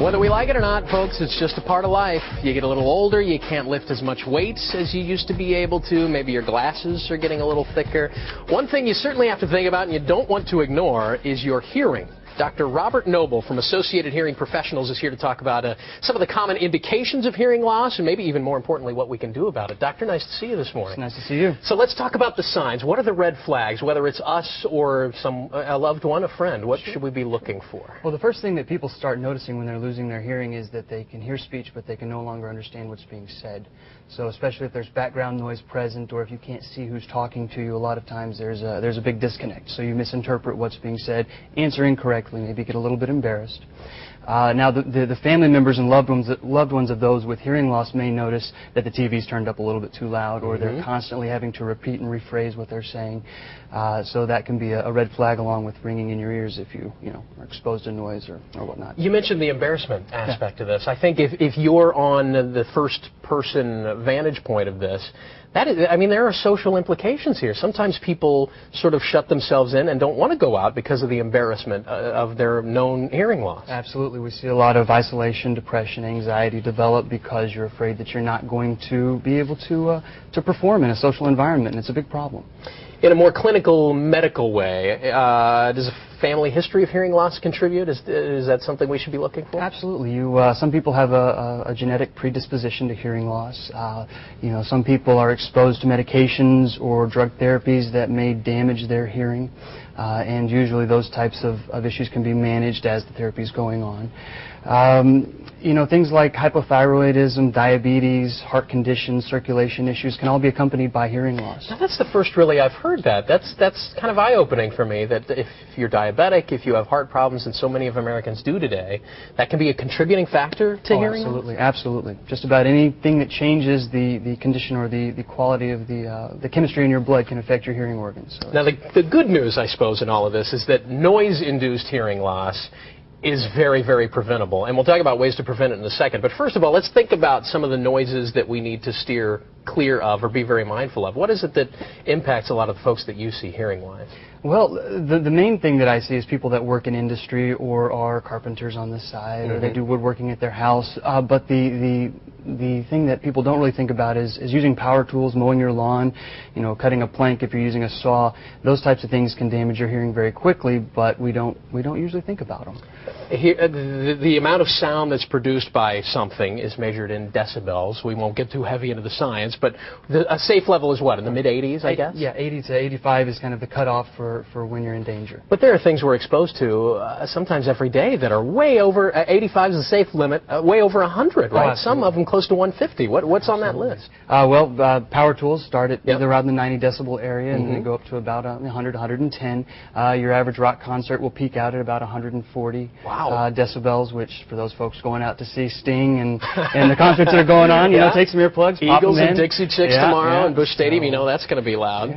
Whether we like it or not, folks, it's just a part of life. You get a little older, you can't lift as much weight as you used to be able to. Maybe your glasses are getting a little thicker. One thing you certainly have to think about and you don't want to ignore is your hearing. Dr. Robert Noble from Associated Hearing Professionals is here to talk about some of the common indications of hearing loss and maybe even more importantly what we can do about it. Doctor, nice to see you this morning. It's nice to see you. So let's talk about the signs. What are the red flags, whether it's us or a loved one, a friend? What should we be looking for? Well, the first thing that people start noticing when they're losing their hearing is that they can hear speech, but they can no longer understand what's being said. So especially if there's background noise present or if you can't see who's talking to you, a lot of times there's a big disconnect. So you misinterpret what's being said, answer incorrectly, maybe get a little bit embarrassed. Now, the family members and loved ones of those with hearing loss may notice that the TV's turned up a little bit too loud, or they're constantly having to repeat and rephrase what they're saying. So that can be a red flag along with ringing in your ears if you are exposed to noise or whatnot. You mentioned the embarrassment aspect of this. I think if you're on the first-person vantage point of this, there are social implications here. Sometimes people sort of shut themselves in and don't want to go out because of the embarrassment of their known hearing loss. Absolutely. We see a lot of isolation, depression, anxiety develop because you're afraid that you're not going to be able to perform in a social environment, and it's a big problem. In a more clinical, medical way, does a family history of hearing loss contribute? Is that something we should be looking for? Absolutely. Some people have a genetic predisposition to hearing loss. Some people are exposed to medications or drug therapies that may damage their hearing, and usually those types of issues can be managed as the therapy is going on. Things like hypothyroidism, diabetes, heart conditions, circulation issues can all be accompanied by hearing loss. Now, that's the first really I've heard that. That's kind of eye-opening for me, that if you're diabetic, if you have heart problems, and so many of Americans do today, that can be a contributing factor to hearing loss? Absolutely, absolutely. Just about anything that changes the condition or the quality of the chemistry in your blood can affect your hearing organs. So now, the good news, I suppose, in all of this is that noise-induced hearing loss is very, very preventable. And we'll talk about ways to prevent it in a second. But first of all, let's think about some of the noises that we need to steer clear of or be very mindful of. What is it that impacts a lot of the folks that you see hearing-wise? Well, the main thing that I see is people that work in industry or are carpenters on the side or they do woodworking at their house. But the thing that people don't really think about is using power tools, mowing your lawn, cutting a plank if you're using a saw. Those types of things can damage your hearing very quickly, but we don't usually think about them. The amount of sound that's produced by something is measured in decibels. We won't get too heavy into the science, but a safe level is what, in the mid-80s, I guess? Yeah, 80 to 85 is kind of the cutoff for when you're in danger. But there are things we're exposed to sometimes every day that are way over, 85 is the safe limit, way over 100, right? Some of them close to 150. What's on that list? Power tools start at around the 90 decibel area and they go up to about 100, 110. Your average rock concert will peak out at about 140 decibels, which for those folks going out to see Sting and the concerts that are going on, take some earplugs, pop Eagles them in. and Dixie Chicks tomorrow in Busch Stadium, that's going to be loud.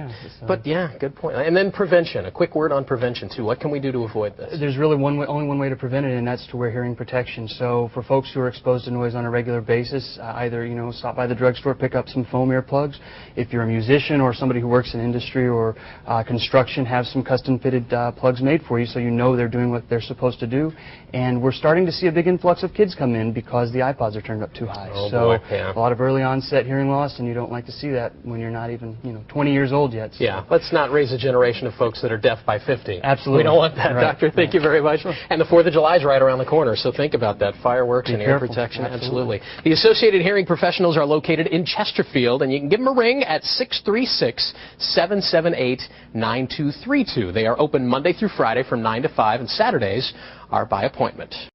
But good point. And then prevention, a quick word on prevention too. What can we do to avoid this? There's really only one way to prevent it, and that's to wear hearing protection. So for folks who are exposed to noise on a regular basis, either stop by the drugstore, pick up some foam earplugs. If you're a musician or somebody who works in industry or construction, have some custom fitted plugs made for you so they're doing what they're supposed to do. And we're starting to see a big influx of kids come in because the iPods are turned up too high. A lot of early onset hearing loss, and you don't like to see that when you're not even 20 years old yet. So. Yeah, let's not raise a generation of folks that are deaf by 50. Absolutely. We don't want that, Doctor. Thank you very much. Sure. And the 4th of July is right around the corner, so think about that. Fireworks and air protection. Absolutely. The Associated Hearing Professionals are located in Chesterfield, and you can give them a ring at 636-778-9232. They are open Monday through Friday from 9 to 5, and Saturdays are by appointment.